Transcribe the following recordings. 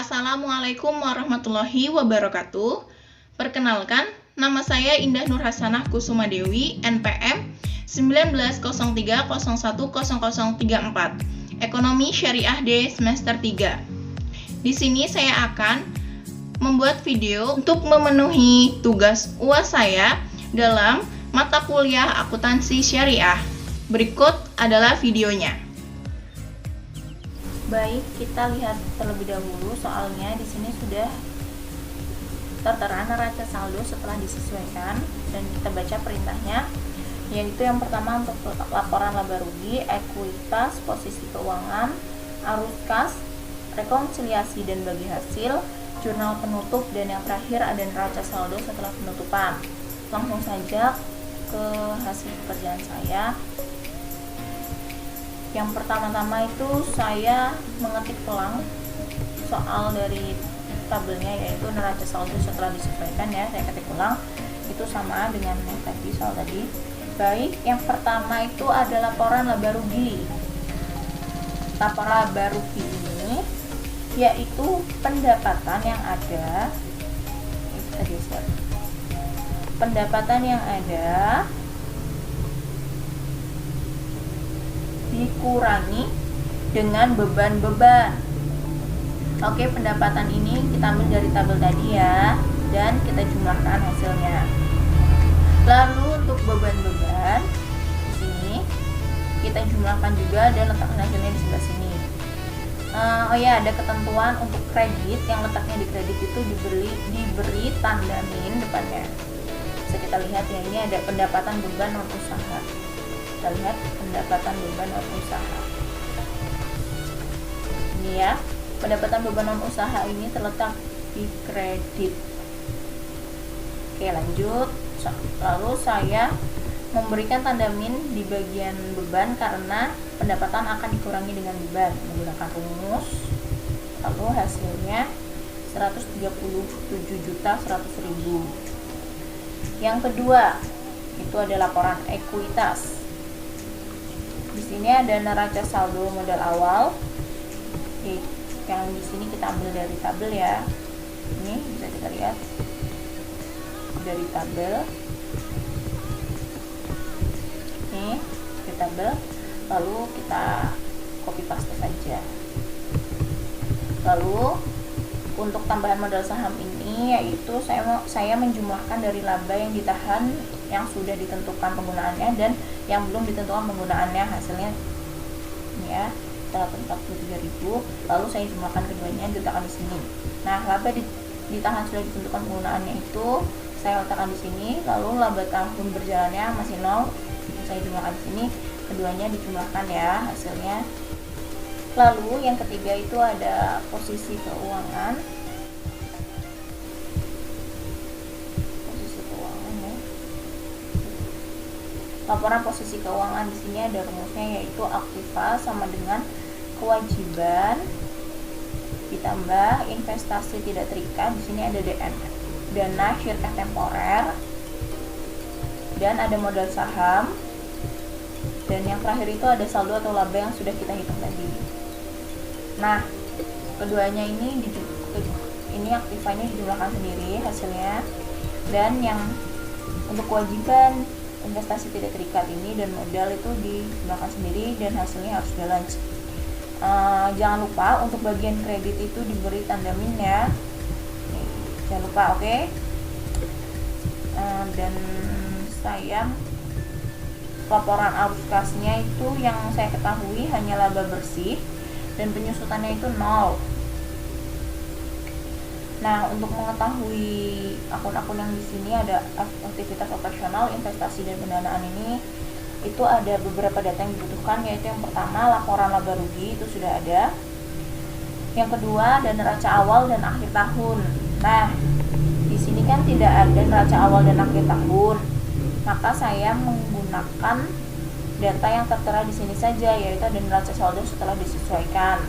Assalamualaikum warahmatullahi wabarakatuh. Perkenalkan, nama saya Indah Nur Hasanah Kusuma Dewi, NPM 1903010034, Ekonomi Syariah D semester 3. Di sini saya akan membuat video untuk memenuhi tugas UAS saya dalam mata kuliah akuntansi syariah. Berikut adalah videonya. Baik, kita lihat terlebih dahulu soalnya. Di sini sudah tertera neraca saldo setelah disesuaikan, dan kita baca perintahnya, yaitu yang pertama untuk laporan laba rugi, ekuitas, posisi keuangan, arus kas, rekonsiliasi dan bagi hasil, jurnal penutup, dan yang terakhir ada neraca saldo setelah penutupan. Langsung saja ke hasil pekerjaan saya. Yang pertama-tama itu saya mengetik ulang soal dari tabelnya, yaitu neraca saldo setelah disesuaikan ya. Saya ketik ulang, itu sama dengan yang tadi soal tadi. Baik, yang pertama itu ada laporan laba rugi. Laporan laba rugi ini yaitu pendapatan yang ada, dikurangi dengan beban-beban. Oke, pendapatan ini kita ambil dari tabel tadi ya, dan kita jumlahkan hasilnya. Lalu untuk beban-beban di sini kita jumlahkan juga dan letakkan hasilnya di sebelah sini. Ada ketentuan untuk kredit, yang letaknya di kredit itu diberi tanda min depannya. Bisa kita lihat ya, ini ada pendapatan beban non usaha. Kita lihat pendapatan beban non usaha. Ini ya, pendapatan beban non usaha ini terletak di kredit. Oke, lanjut. Lalu saya memberikan tanda min di bagian beban karena pendapatan akan dikurangi dengan beban menggunakan rumus. Lalu hasilnya 137.100.000. Yang kedua, itu ada laporan ekuitas. Di sini ada neraca saldo modal awal. Yang di sini kita ambil dari tabel ya. Ini bisa kita lihat dari tabel. Ini dari tabel. Lalu kita copy paste saja. Lalu untuk tambahan modal saham ini yaitu saya menjumlahkan dari laba yang ditahan yang sudah ditentukan penggunaannya dan yang belum ditentukan penggunaannya, hasilnya ini ya 143.000. Lalu saya jumlahkan keduanya, diletakkan di sini. Nah, laba ditahan sudah ditentukan penggunaannya itu saya letakkan di sini. Lalu laba tahun berjalannya masih 0, saya jumlahkan di sini, keduanya dijumlahkan ya hasilnya. Lalu yang ketiga itu ada posisi keuangan. Laporan posisi keuangan di sini ada rumusnya, yaitu aktiva sama dengan kewajiban ditambah investasi tidak terikat. Di sini ada dana syirkah temporer, dan ada modal saham, dan yang terakhir itu ada saldo atau laba yang sudah kita hitung tadi. Nah, keduanya ini aktivanya dijumlahkan sendiri hasilnya, dan yang untuk kewajiban investasi tidak terikat ini dan modal itu dijumlahkan sendiri dan hasilnya harus balance. Jangan lupa untuk bagian kredit itu diberi tanda min ya. Jangan lupa, oke? Dan saya laporan arus kasnya itu yang saya ketahui hanya laba bersih dan penyusutannya itu 0. Nah, untuk mengetahui akun-akun yang di sini ada aktivitas operasional, investasi dan pendanaan ini, itu ada beberapa data yang dibutuhkan, yaitu yang pertama laporan laba rugi itu sudah ada. Yang kedua ada neraca awal dan akhir tahun. Nah, di sini kan tidak ada neraca awal dan akhir tahun, maka saya menggunakan data yang tertera di sini saja, yaitu ada neraca saldo setelah disesuaikan.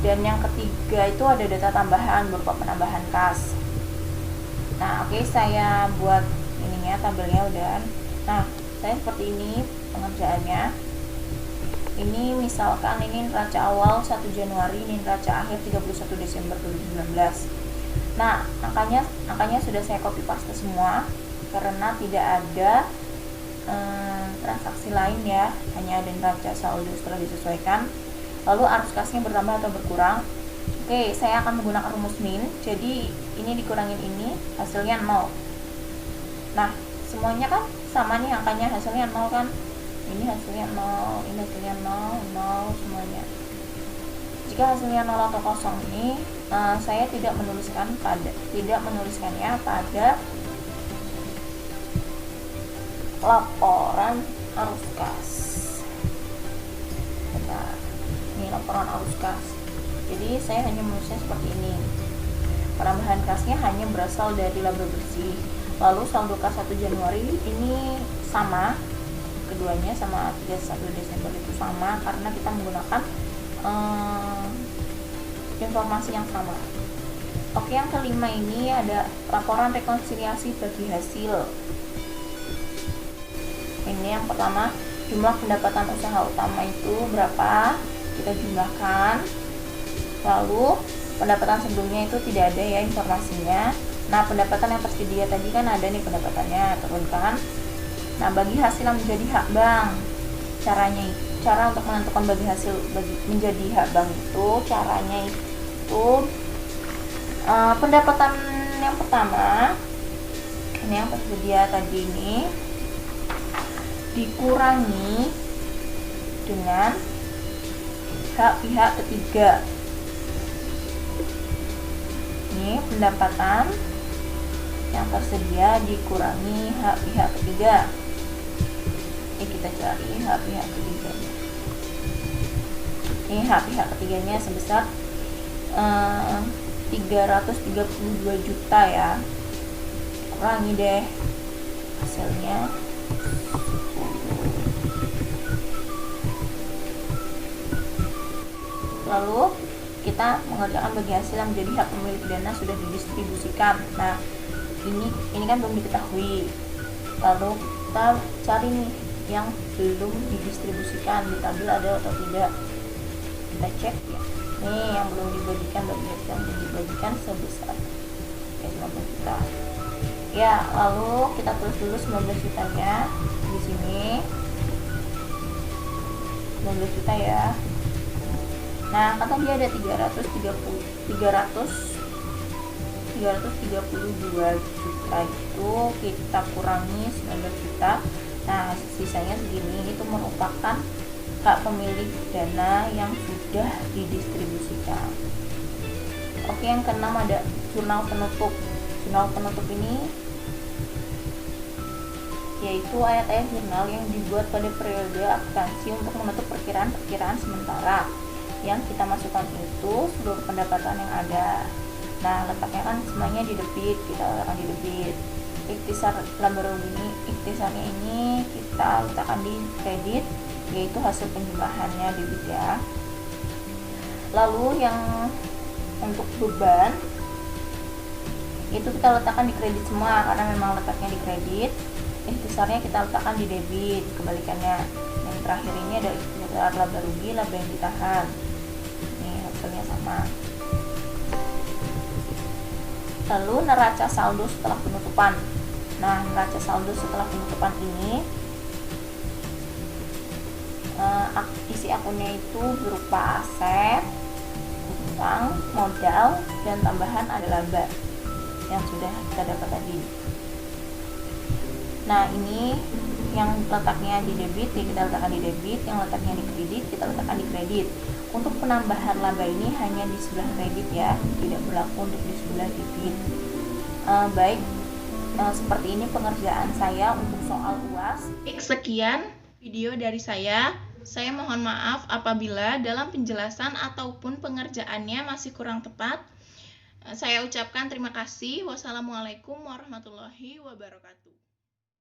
Dan yang ketiga itu ada data tambahan berupa penambahan kas. Nah, oke, saya buat ininya, tabelnya udah. Nah, saya seperti ini pengerjaannya. Ini misalkan ini neraca awal 1 Januari, ini neraca akhir 31 Desember 2019. Nah, angkanya sudah saya copy paste semua karena tidak ada transaksi lain ya, hanya ada neraca saldo setelah disesuaikan. Lalu arus kasnya bertambah atau berkurang. Oke, saya akan menggunakan rumus min. Jadi ini dikurangin ini, hasilnya 0. Nah, semuanya kan sama nih angkanya, hasilnya 0 kan. Ini hasilnya 0, ini hasilnya 0, 0 semuanya. Jika hasilnya 0 atau kosong ini, saya tidak menuliskannya pada laporan arus kas. Bentar, ini laporan arus kas. Jadi saya hanya menulisnya seperti ini. Penambahan kasnya hanya berasal dari laba bersih. Lalu saldo kas 1 Januari ini sama, keduanya sama 31 Desember itu sama karena kita menggunakan informasi yang sama. Oke, yang kelima ini ada laporan rekonsiliasi bagi hasil. Ini yang pertama, jumlah pendapatan usaha utama itu berapa, kita jumlahkan. Lalu pendapatan sebelumnya itu tidak ada ya informasinya. Nah, pendapatan yang tersedia tadi kan ada nih pendapatannya, turunkan. Nah, bagi hasil yang menjadi hak bank, cara untuk menentukan bagi hasil menjadi hak bank itu caranya itu pendapatan yang pertama ini yang tersedia tadi ini dikurangi dengan hak pihak ketiga. Ini pendapatan yang tersedia dikurangi hak pihak ketiga. Ini kita cari hak pihak ketiganya. Ini hak pihak ketiganya sebesar 332 juta ya. Kurangi deh hasilnya. Lalu kita mengerjakan bagi hasil yang menjadi hak pemilik dana sudah didistribusikan. Nah, ini kan belum diketahui. Lalu kita cari nih yang belum didistribusikan, di tabel ada atau tidak. Kita cek ya. Nih yang belum dibagikan, bagi hasil yang belum dibagikan sebesar 19 juta. Ya, lalu kita tulis dulu 19 jutanya di sini. 19 juta ya. Nah, kan tadi ada 332 juta itu kita kurangi 19 juta. Nah, sisanya segini. Itu merupakan hak pemilik dana yang sudah didistribusikan. Oke, yang keenam ada jurnal penutup. Jurnal penutup ini yaitu ayat-ayat jurnal yang dibuat pada periode akuntansi untuk menutup perkiraan sementara. Yang kita masukkan itu seluruh pendapatan yang ada. Nah, letaknya kan semuanya di debit, kita letakkan di debit. Ikhtisar laba rugi ini, ikhtisarnya ini kita letakkan di kredit, yaitu hasil penjumlahannya debit ya. Lalu yang untuk beban itu kita letakkan di kredit semua karena memang letaknya di kredit. Ikhtisarnya kita letakkan di debit, kebalikannya. Yang terakhir ini ada ikhtisar laba rugi, laba yang ditahan. Nih hasilnya sama. Lalu neraca saldo setelah penutupan. Nah, neraca saldo setelah penutupan ini isi akunnya itu berupa aset, utang, modal, dan tambahan ada laba yang sudah kita dapat tadi. Nah, ini yang letaknya di debit ya kita letakkan di debit, yang letaknya di kredit kita letakkan di kredit. Untuk penambahan laba ini hanya di sebelah kredit ya, tidak berlaku untuk di sebelah debit. Baik, seperti ini pengerjaan saya untuk soal UAS. Sekian video dari saya. Saya mohon maaf apabila dalam penjelasan ataupun pengerjaannya masih kurang tepat. Saya ucapkan terima kasih. Wassalamualaikum warahmatullahi wabarakatuh.